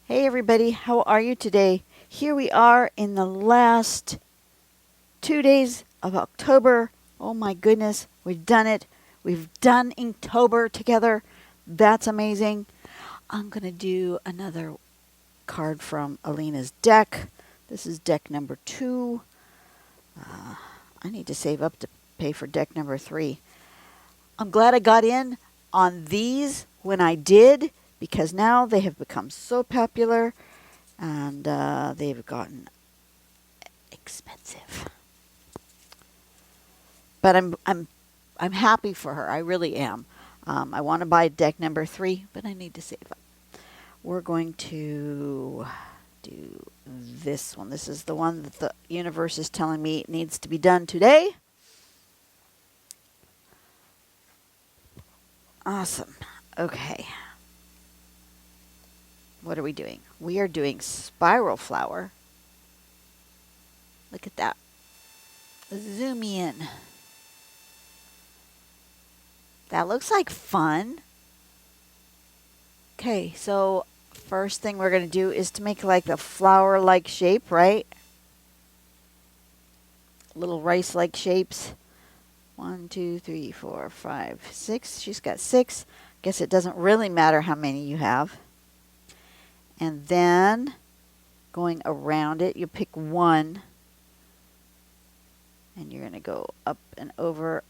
Hey everybody, how are you today? Here we are in the last 2 days of October. Oh my goodness, we've done it. We've done Inktober together. That's amazing. I'm going to do another card from Alina's deck. This is deck number 2. I need to save up to pay for deck number 3. I'm glad I got in on these when I did because now they have become so popular. And they've gotten expensive. But I'm happy for her. I really am. I want to buy deck number 3, but I need to save up. We're going to do this one. This is the one that the universe is telling me it needs to be done today. Awesome. Okay. What are we doing? We are doing spiral flower. Look at that. Zoom in. That looks like fun. Okay, so first thing we're going to do is to make like the flower-like shape, right? Little rice-like shapes. 1, 2, 3, 4, 5, 6. She's got 6. Guess it doesn't really matter how many you have. And then going around it, you pick one. And you're going to go up and over,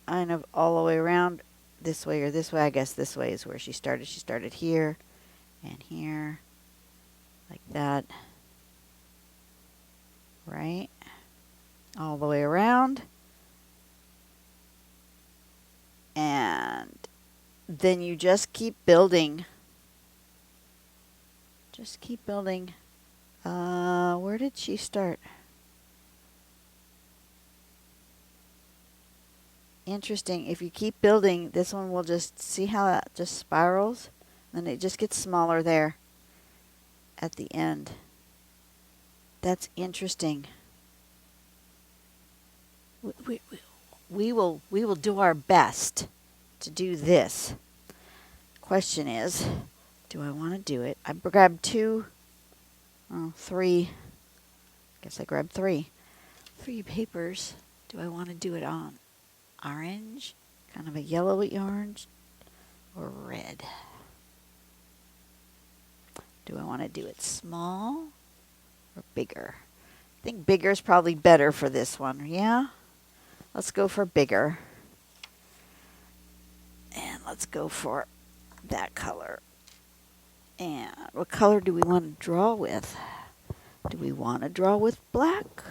kind of all the way around. This way or this way. I guess this way is where she started. She started here and here, like that, right? All the way around. And then you just keep building. Just keep building. Where did she start? Interesting. If you keep building, this one will just, see how that just spirals? Then it just gets smaller there at the end. That's interesting. We will do our best to do this. Question is, do I want to do it? I grabbed 3. Guess I grabbed 3. 3 papers. Do I want to do it on orange, kind of a yellowy orange, or red? Do I want to do it small or bigger? I think bigger is probably better for this one, yeah? Let's go for bigger. And let's go for that color. And what color do we want to draw with? Do we want to draw with black?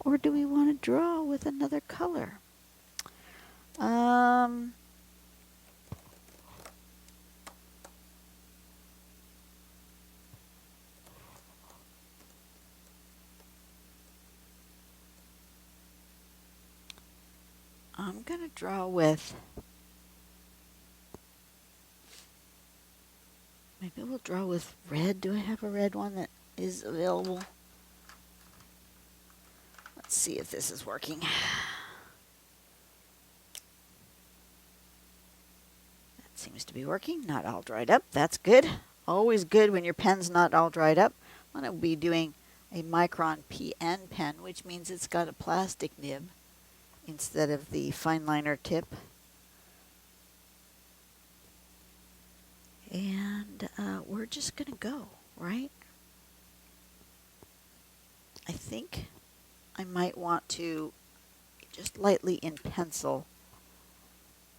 Or do we want to draw with another color? I'm going to draw with, maybe we'll draw with red. Do I have a red one that is available? Let's see if this is working. That seems to be working. Not all dried up. That's good. Always good when your pen's not all dried up. I'm going to be doing a Micron PN pen, which means it's got a plastic nib instead of the fine liner tip. And we're just going to go, right? I think I might want to just lightly in pencil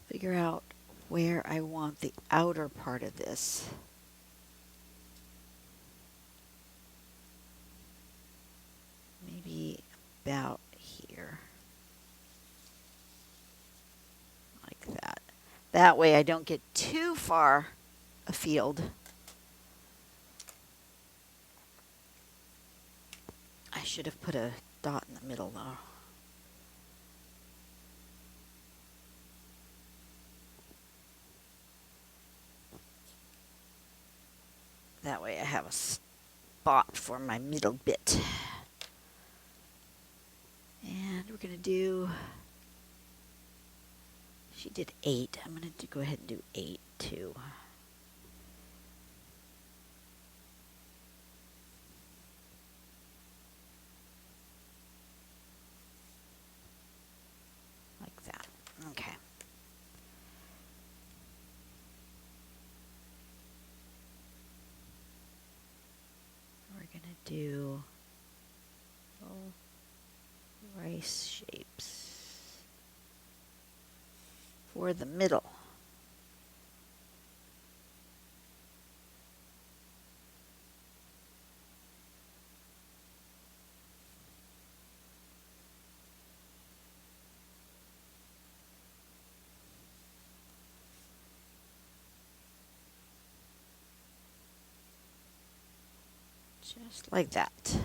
figure out where I want the outer part of this. Maybe about here. Like that. That way I don't get too far afield. I should have put a dot in the middle though. That way I have a spot for my middle bit. And we're going to do, she did 8. I'm going to go ahead and do 8 too. do little rice shapes for the middle. Just like that.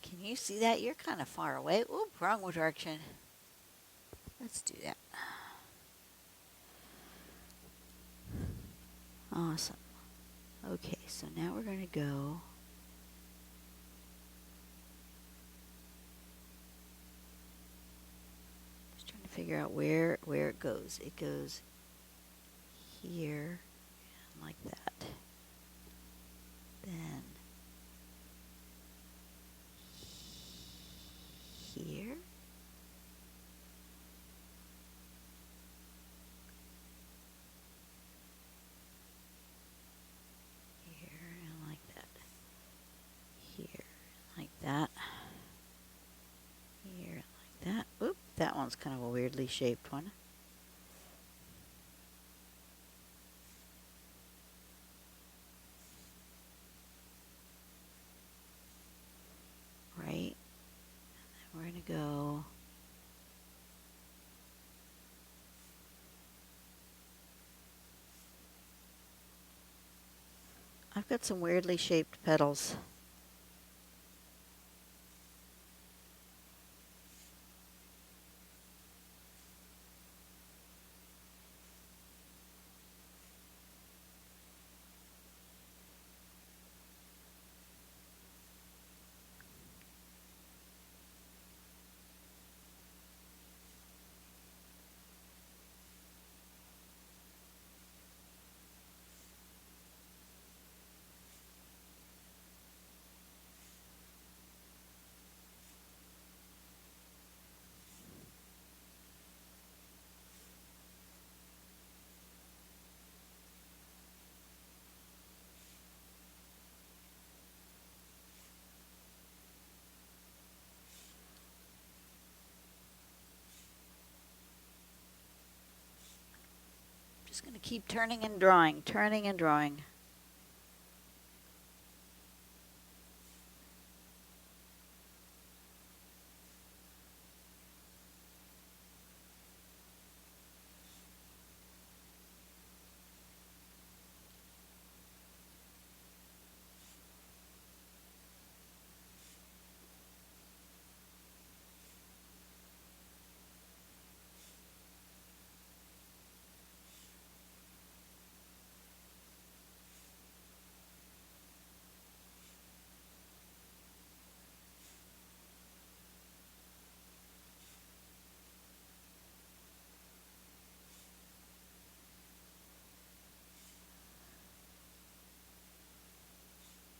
Can you see that? You're kind of far away. Oop, wrong direction. Let's do that. Awesome. Okay, so now we're going to go. Just trying to figure out where it goes. It goes here and like that. Then here. Here and like that. Here like that. Here like that. Oop, that one's kind of a weirdly shaped one. Right. And then we're going to go. I've got some weirdly shaped petals. Just going to keep turning and drawing, turning and drawing.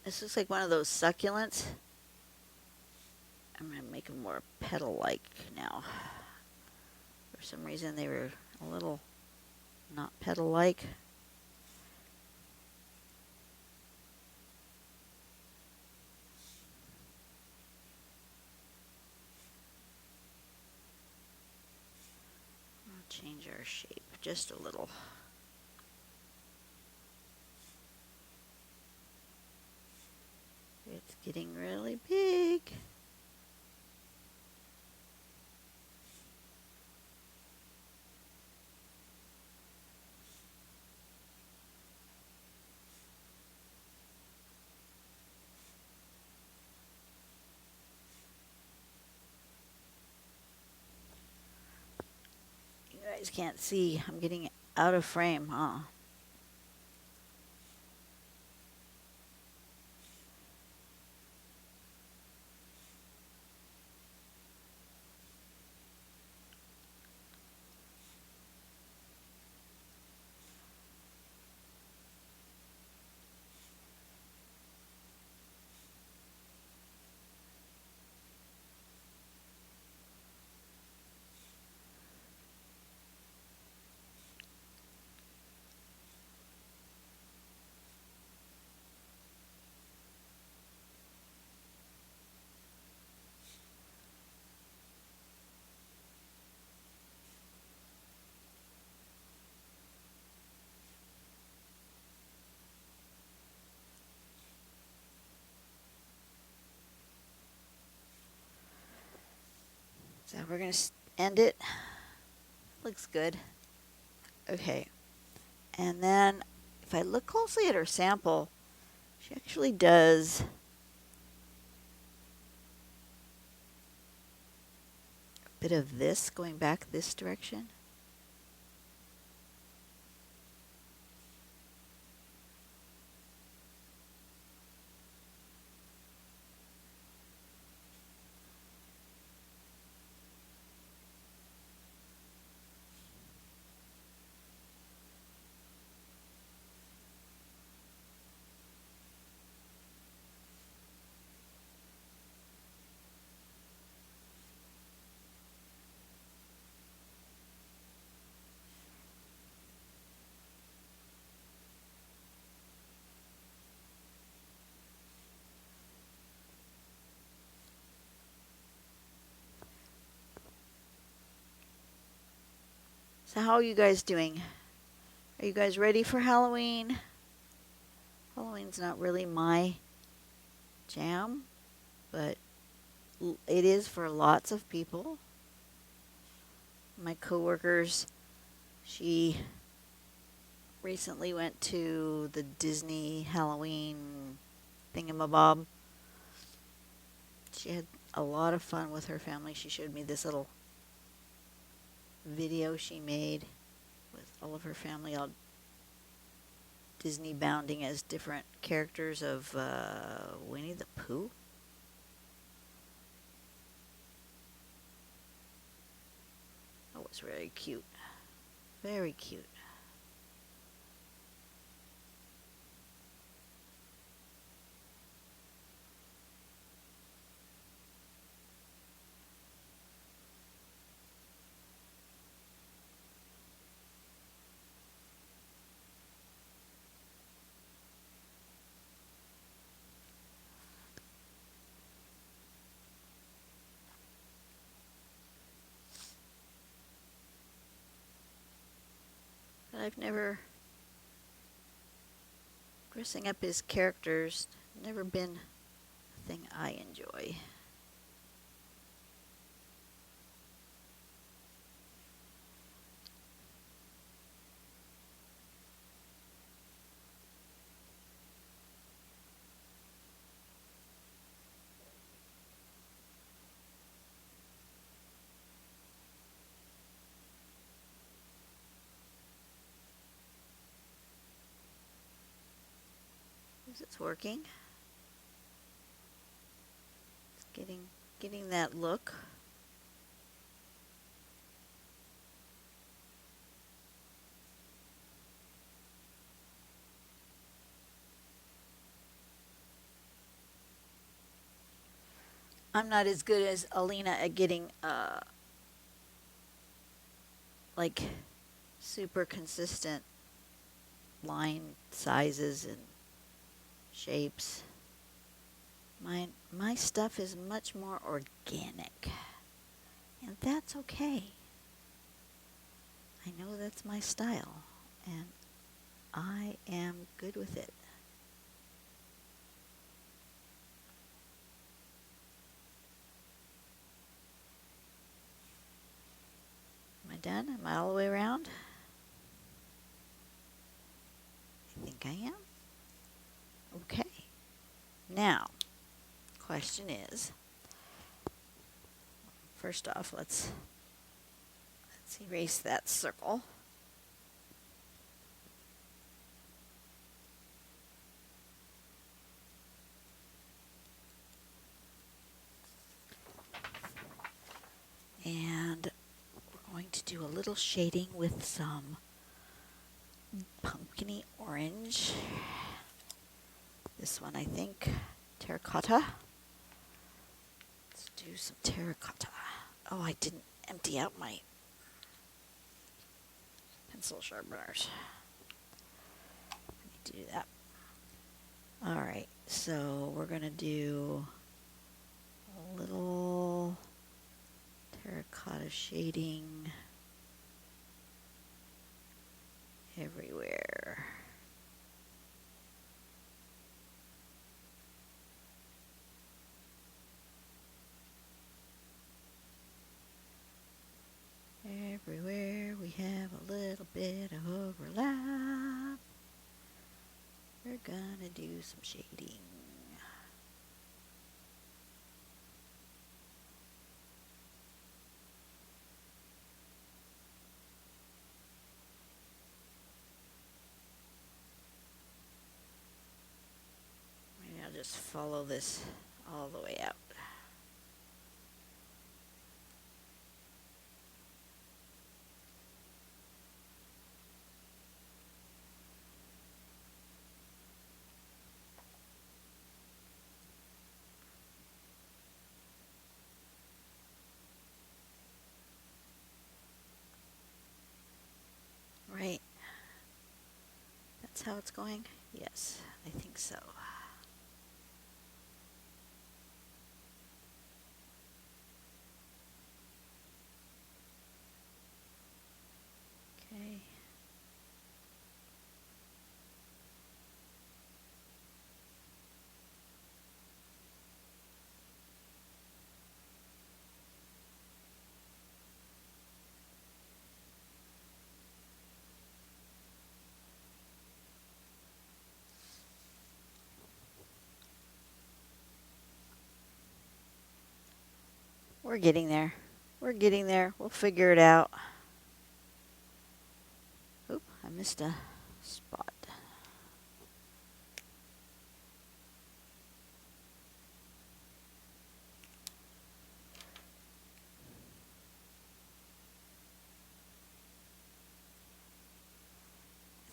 This looks like one of those succulents. I'm going to make them more petal-like now. For some reason they were a little not petal-like. I'll change our shape just a little. It's getting really big. You guys can't see. I'm getting out of frame, huh? So we're going to end it. Looks good. Okay. And then if I look closely at her sample, she actually does a bit of this going back this direction. So how are you guys doing? Are you guys ready for Halloween? Halloween's not really my jam, but it is for lots of people. My coworkers, she recently went to the Disney Halloween thingamabob. She had a lot of fun with her family. She showed me this little video she made with all of her family, all Disney bounding as different characters of Winnie the Pooh. That was very cute. Very cute. But I've never, dressing up as characters, never been a thing I enjoy. Is it working? It's getting that look. I'm not as good as Alina at getting like super consistent line sizes and shapes. My stuff is much more organic, and that's okay. I know that's my style, and I am good with it. Am I done? Am I all the way around? I think I am. Okay. Now, question is, first off, let's erase that circle. And we're going to do a little shading with some pumpkiny orange. This one, I think, terracotta. Let's do some terracotta. Oh, I didn't empty out my pencil sharpeners. I need to do that. All right, so we're going to do a little terracotta shading everywhere. do some shading. Maybe I'll just follow this all the way out. Right. That's how it's going? Yes, I think so. Okay. We're getting there. We're getting there. We'll figure it out. Oop, I missed a spot. I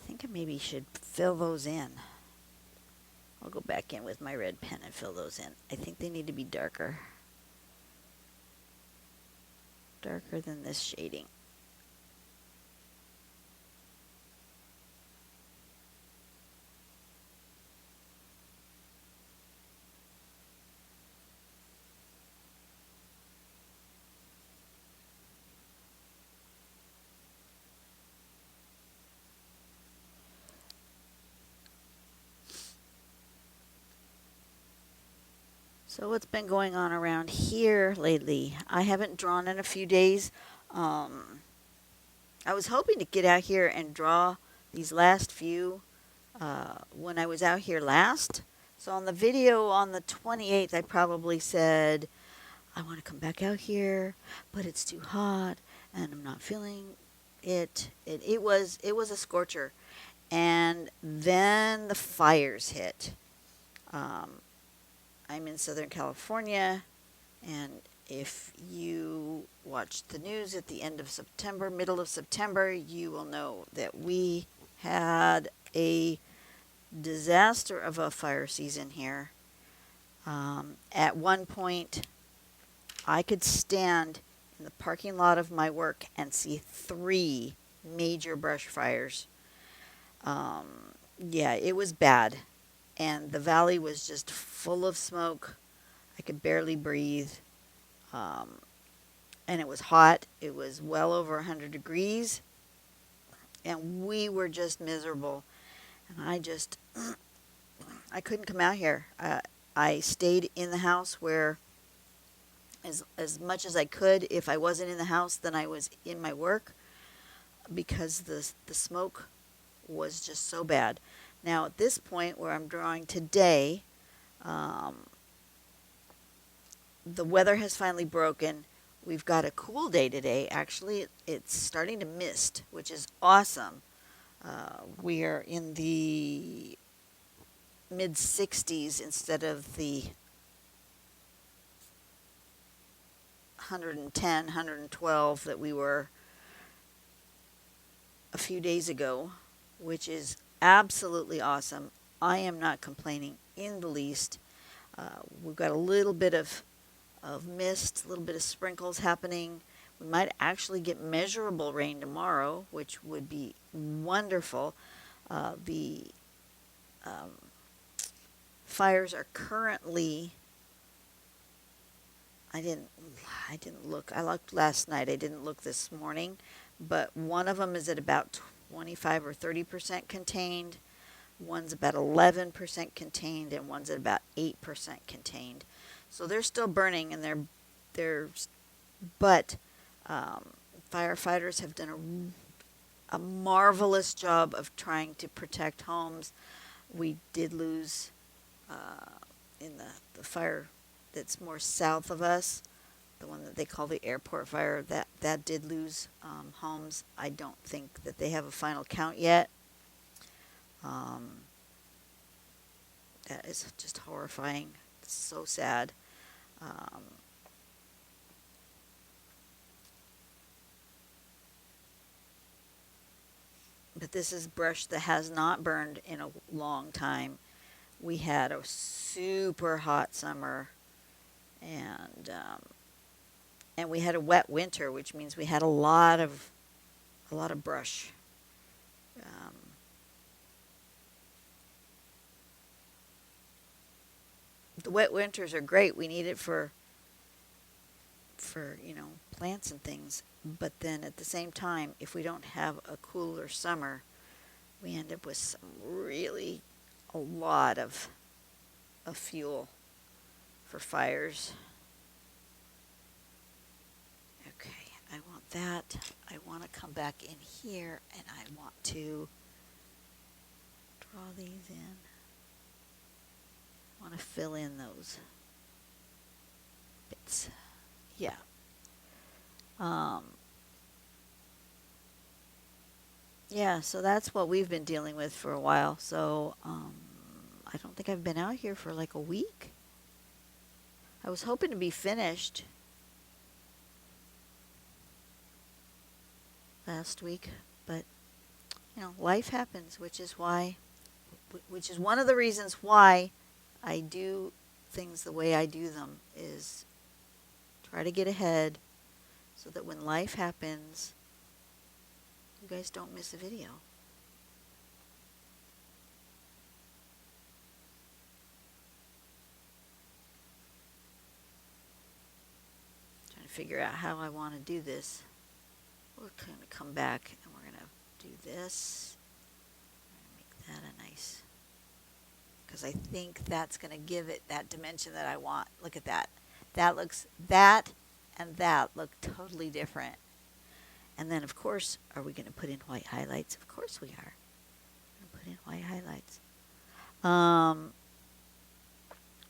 think I maybe should fill those in. I'll go back in with my red pen and fill those in. I think they need to be darker. Darker than this shading. So what's been going on around here lately? I haven't drawn in a few days. I was hoping to get out here and draw these last few when I was out here last. So on the video on the 28th, I probably said, I want to come back out here, but it's too hot and I'm not feeling it. It was a scorcher. And then the fires hit. I'm in Southern California, and if you watched the news at the end of September, middle of September, you will know that we had a disaster of a fire season here. At one point, I could stand in the parking lot of my work and see 3 major brush fires. Yeah, it was bad. And the valley was just full of smoke. I could barely breathe. And it was hot. It was well over 100 degrees. And we were just miserable. And I couldn't come out here. I stayed in the house where as much as I could. If I wasn't in the house, then I was in my work because the smoke was just so bad. Now at this point where I'm drawing today, the weather has finally broken. We've got a cool day today. Actually, it's starting to mist, which is awesome. We are in the mid 60s instead of the 110, 112 that we were a few days ago, which is absolutely awesome. I am not complaining in the least. We've got a little bit of mist, a little bit of sprinkles happening. We might actually get measurable rain tomorrow, which would be wonderful. The fires are currently, I didn't look. I looked last night. I didn't look this morning, but one of them is at about 25 or 30% contained. One's about 11% contained, and one's at about 8% contained. So they're still burning, and but firefighters have done a marvelous job of trying to protect homes. We did lose in the fire that's more south of us, the one that they call the airport fire, that did lose homes. I don't think that they have a final count yet. Um, that is just horrifying. It's so sad. Um, but this is brush that has not burned in a long time. We had a super hot summer, and and we had a wet winter, which means we had a lot of brush. Um, the wet winters are great. We need it for plants and things. But then at the same time, if we don't have a cooler summer, we end up with a lot of fuel for fires. Okay, I want that. I want to come back in here and I want to draw these in. I want to fill in those bits. Yeah. Um, yeah, so that's what we've been dealing with for a while. So I don't think I've been out here for like a week. I was hoping to be finished last week, but life happens, which is one of the reasons why I do things the way I do them, is try to get ahead so that when life happens, you guys don't miss a video. Trying to figure out how I want to do this. We're going to come back and we're going to do this. Make that a nice, because I think that's going to give it that dimension that I want. Look at that. That and that look totally different. And then, of course, are we going to put in white highlights? Of course we are. We're going to put in white highlights.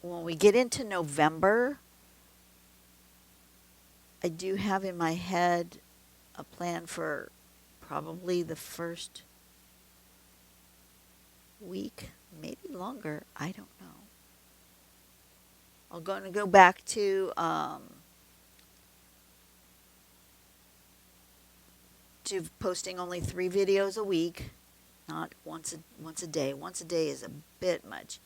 When we get into November, I do have in my head a plan for probably the first week, maybe longer. I don't know. I'm going to go back to posting only 3 videos a week, not once a day. Once a day is a bit much.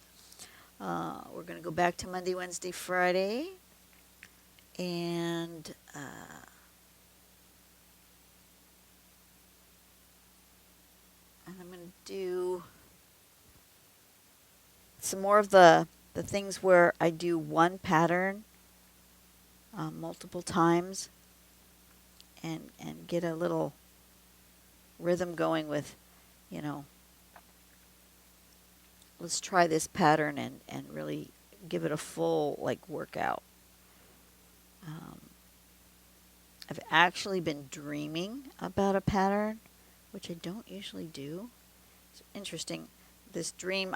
We're going to go back to Monday, Wednesday, Friday, and I'm going to do some more of the things where I do one pattern multiple times and get a little rhythm going with, let's try this pattern and really give it a full workout. I've actually been dreaming about a pattern, which I don't usually do. It's interesting. In this dream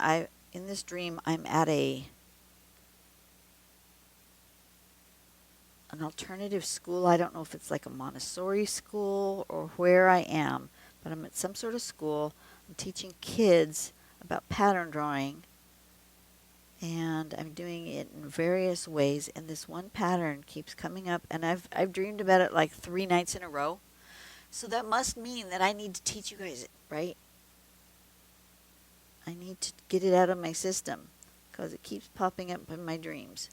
I'm at an alternative school. I don't know if it's like a Montessori school or where I am, but I'm at some sort of school. I'm teaching kids about pattern drawing, and I'm doing it in various ways, and this one pattern keeps coming up, and I've dreamed about it like 3 nights in a row. So that must mean that I need to teach you guys it, right? I need to get it out of my system because it keeps popping up in my dreams.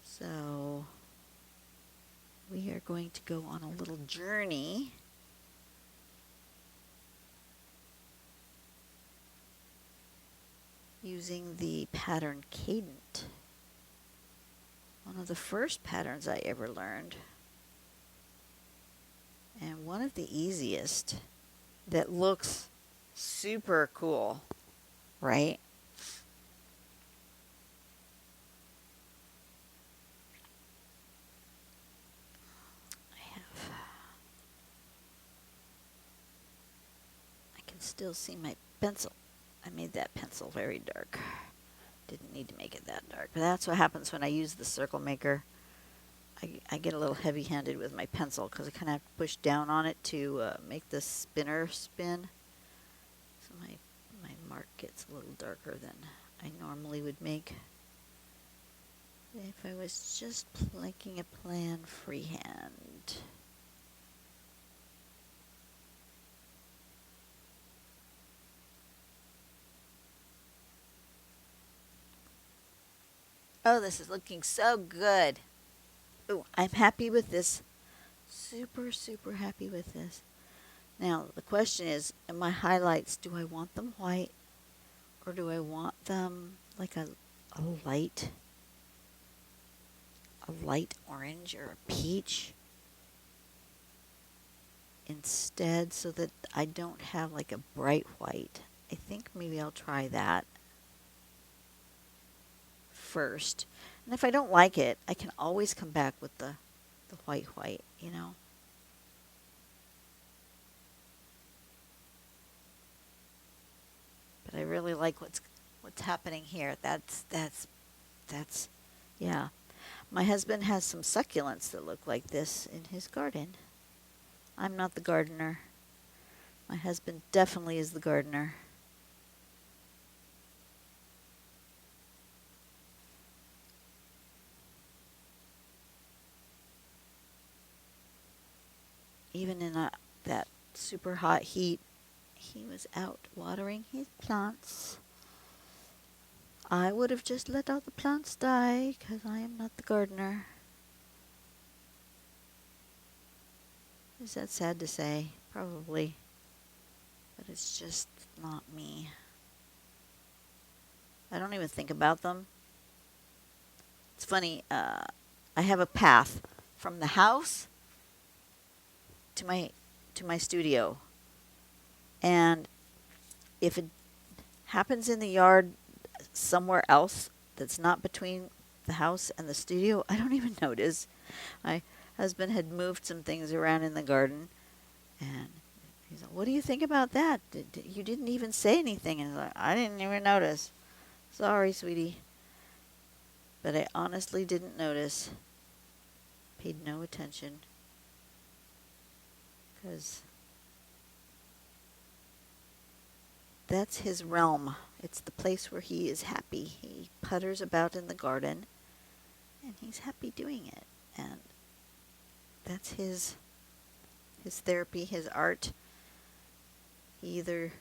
So we are going to go on a little journey using the pattern Cadent. One of the first patterns I ever learned, and one of the easiest, that looks super cool, right? I can still see my pencil. I made that pencil very dark. Didn't need to make it that dark. But that's what happens when I use the circle maker. I get a little heavy-handed with my pencil because I kind of have to push down on it to make the spinner spin. So my mark gets a little darker than I normally would make. If I was just making a plan freehand. Oh, this is looking so good. Oh, I'm happy with this. Super, super happy with this. Now, the question is, in my highlights, do I want them white or do I want them like a light orange or a peach instead so that I don't have like a bright white? I think maybe I'll try that first. And if I don't like it, I can always come back with the white, you know. But I really like what's happening here. That's yeah. My husband has some succulents that look like this in his garden. I'm not the gardener. My husband definitely is the gardener. Even in that super hot heat, he was out watering his plants. I would have just let all the plants die because I am not the gardener. Is that sad to say? Probably. But it's just not me. I don't even think about them. It's funny, I have a path from the house to my studio. And if it happens in the yard somewhere else that's not between the house and the studio, I don't even notice. My husband had moved some things around in the garden, and he's like, "What do you think about that? You didn't even say anything." And I didn't even notice. Sorry, sweetie. But I honestly didn't notice. Paid no attention. Because that's his realm. It's the place where he is happy. He putters about in the garden, and he's happy doing it. And that's his therapy, his art. He either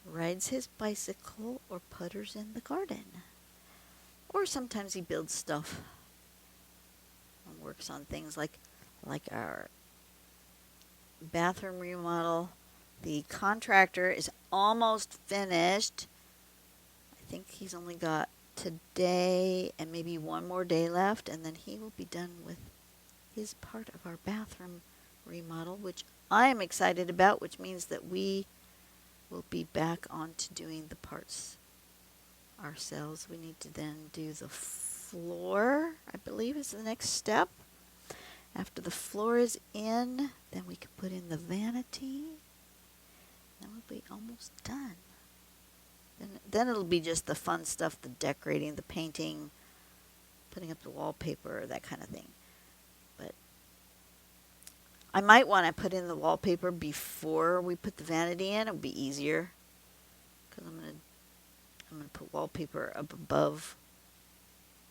rides his bicycle or putters in the garden. Or sometimes he builds stuff and works on things like our bathroom remodel. The contractor is almost finished. I think he's only got today and maybe one more day left, and then he will be done with his part of our bathroom remodel, which I am excited about, which means that we will be back on to doing the parts ourselves. We need to then do the floor, I believe is the next step. After the floor is in, then we can put in the vanity. Then we'll be almost done. Then it'll be just the fun stuff, the decorating, the painting, putting up the wallpaper, that kind of thing. But I might want to put in the wallpaper before we put the vanity in. It'll be easier. Because I'm going to put wallpaper up above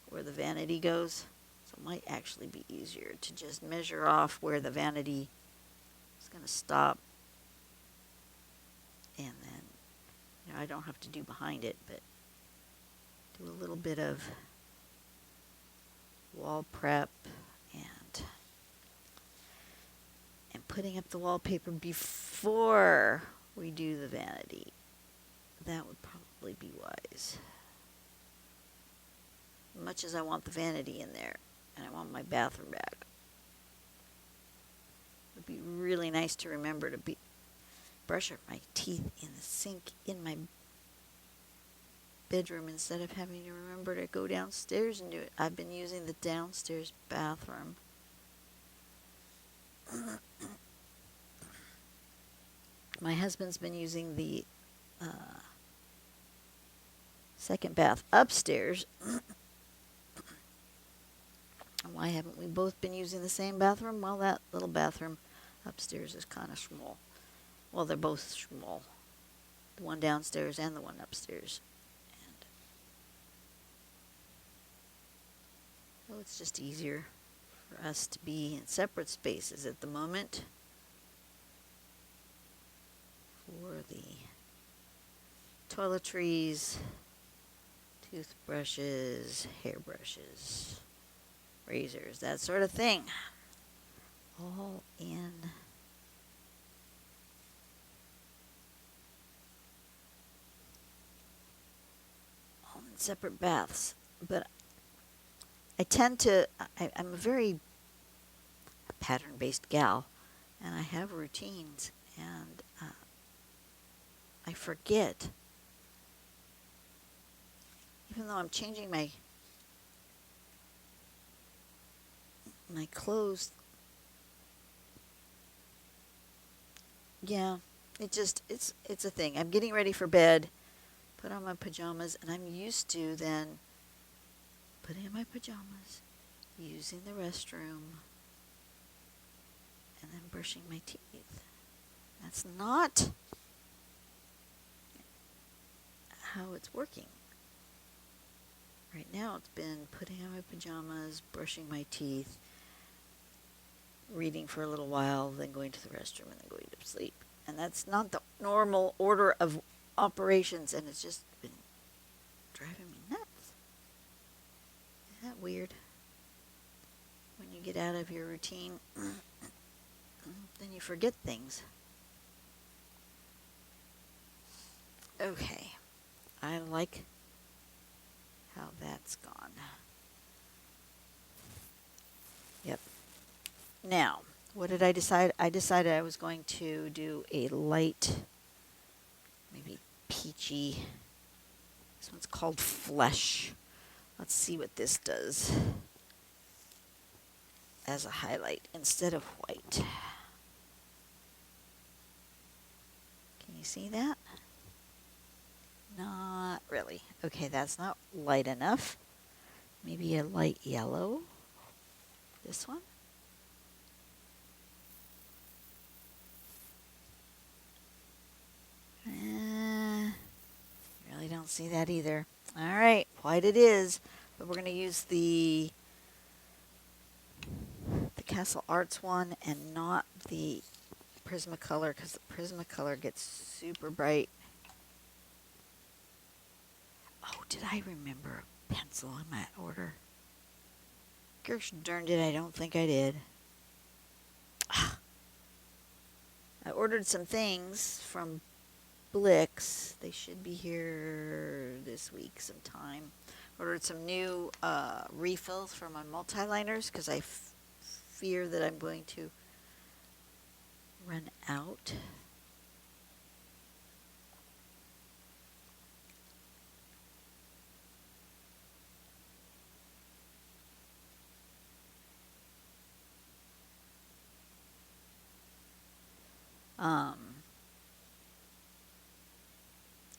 where the vanity goes. So it might actually be easier to just measure off where the vanity is going to stop. And then, I don't have to do behind it, but do a little bit of wall prep and putting up the wallpaper before we do the vanity. That would probably be wise. Much as I want the vanity in there, and I want my bathroom back. It would be really nice to remember to brush up my teeth in the sink in my bedroom instead of having to remember to go downstairs and do it. I've been using the downstairs bathroom. My husband's been using the second bath upstairs. Why haven't we both been using the same bathroom? Well, that little bathroom upstairs is kind of small. Well, they're both small. The one downstairs and the one upstairs. And so it's just easier for us to be in separate spaces at the moment for the toiletries, toothbrushes, hairbrushes, razors, that sort of thing. All in separate baths. But I tend to, I'm a very pattern-based gal, and I have routines, and I forget, even though I'm changing my clothes. Yeah, it's a thing. I'm getting ready for bed, put on my pajamas, and I'm used to then putting on my pajamas, using the restroom, and then brushing my teeth. That's not how it's working. Right now it's been putting on my pajamas, brushing my teeth, reading for a little while, then going to the restroom, and then going to sleep. And that's not the normal order of operations, and it's just been driving me nuts. Isn't that weird? When you get out of your routine, then you forget things. Okay. I like how that's gone. Yep. Now, what did I decide? I decided I was going to do a light, maybe peachy. This one's called Flesh. Let's see what this does as a highlight instead of white. Can you see that? Not really. Okay, that's not light enough. Maybe a light yellow. This one. Really don't see that either. All right, white it is, but we're going to use the Castle Arts one and not the Prismacolor, because the Prismacolor gets super bright. Oh, did I remember a pencil in my order? Gosh darned it, I don't think I did. I ordered some things from Blix. They should be here this week sometime. Ordered some new refills for my multi-liners because I fear that I'm going to run out.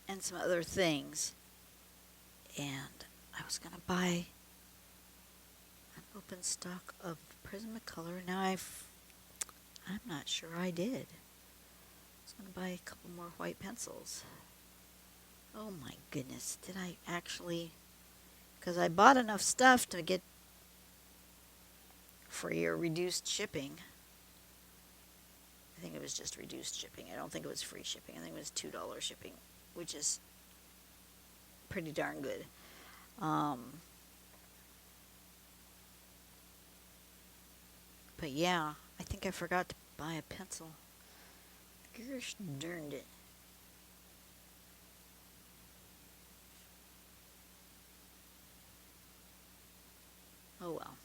And some other things. And I was going to buy an open stock of Prismacolor. Now I'm not sure I did. I was going to buy a couple more white pencils. Oh my goodness, did I actually? Because I bought enough stuff to get free or reduced shipping. I think it was just reduced shipping. I don't think it was free shipping. I think it was $2 shipping, which is pretty darn good. But yeah, I think I forgot to buy a pencil. Gosh darned it. Oh well.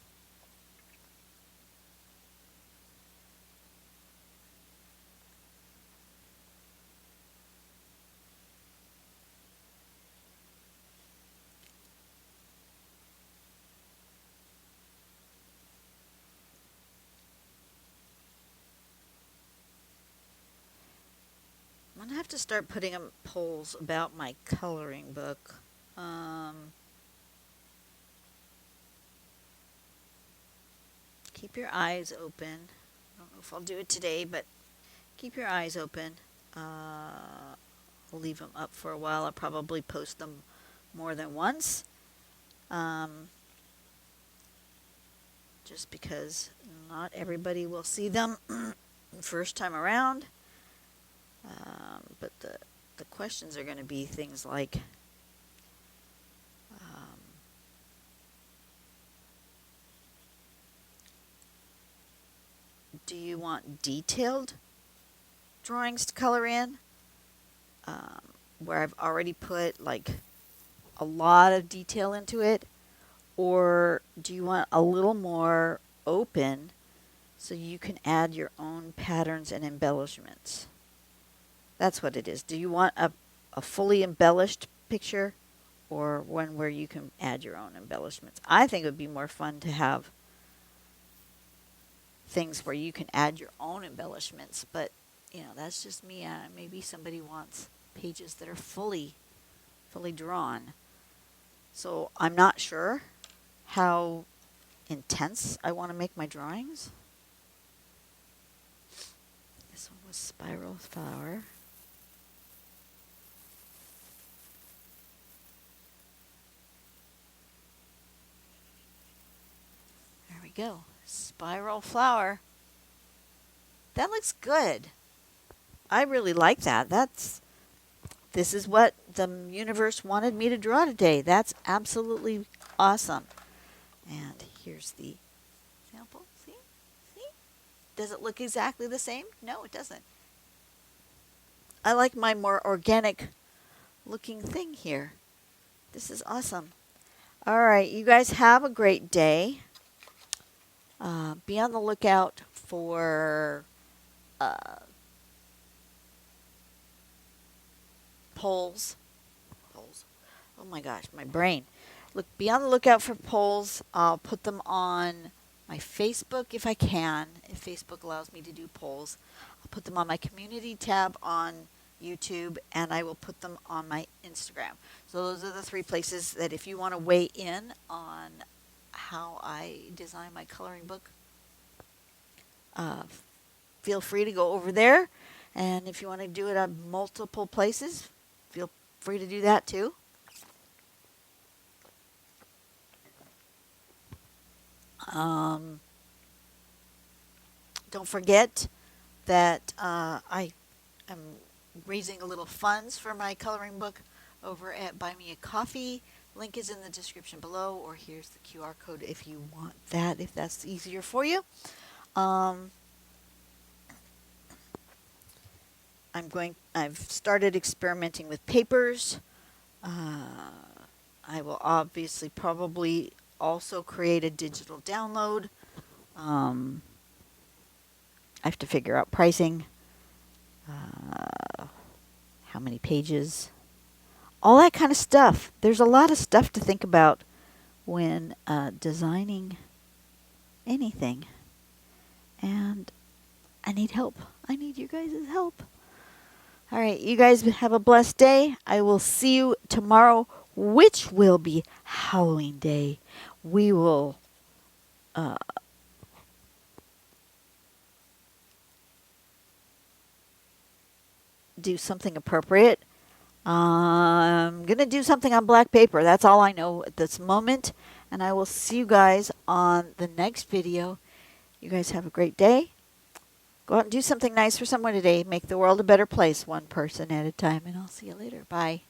I'm going to have to start putting up polls about my coloring book. Keep your eyes open. I don't know if I'll do it today, but keep your eyes open. I'll leave them up for a while. I'll probably post them more than once. Just because not everybody will see them first time around. But the questions are going to be things like, do you want detailed drawings to color in? Where I've already put like a lot of detail into it? Or do you want a little more open so you can add your own patterns and embellishments? That's what it is. Do you want a fully embellished picture or one where you can add your own embellishments? I think it would be more fun to have things where you can add your own embellishments, but that's just me. Maybe somebody wants pages that are fully drawn. So I'm not sure how intense I want to make my drawings. This one was Spiral Flower. There we go. Spiral Flower. That looks good. I really like that. This is what the universe wanted me to draw today. That's absolutely awesome. And here's the sample. See? Does it look exactly the same? No, it doesn't. I like my more organic looking thing here. This is awesome. All right, you guys have a great day. Be on the lookout for polls. Oh my gosh, my brain. Be on the lookout for polls. I'll put them on my Facebook if I can, if Facebook allows me to do polls. I'll put them on my community tab on YouTube, and I will put them on my Instagram. So those are the 3 places that if you want to weigh in on how I design my coloring book, feel free to go over there. And if you want to do it on multiple places, feel free to do that too. Don't forget that I am raising a little funds for my coloring book over at Buy Me a Coffee. Link is in the description below, or here's the QR code if you want that, if that's easier for you. I've started experimenting with papers. I will obviously probably also create a digital download. I have to figure out pricing, how many pages, all that kind of stuff. There's a lot of stuff to think about when designing anything. And I need help. I need you guys' help. All right, you guys have a blessed day. I will see you tomorrow, which will be Halloween Day. We will do something appropriate. I'm going to do something on black paper. That's all I know at this moment. And I will see you guys on the next video. You guys have a great day. Go out and do something nice for someone today. Make the world a better place, one person at a time. And I'll see you later. Bye.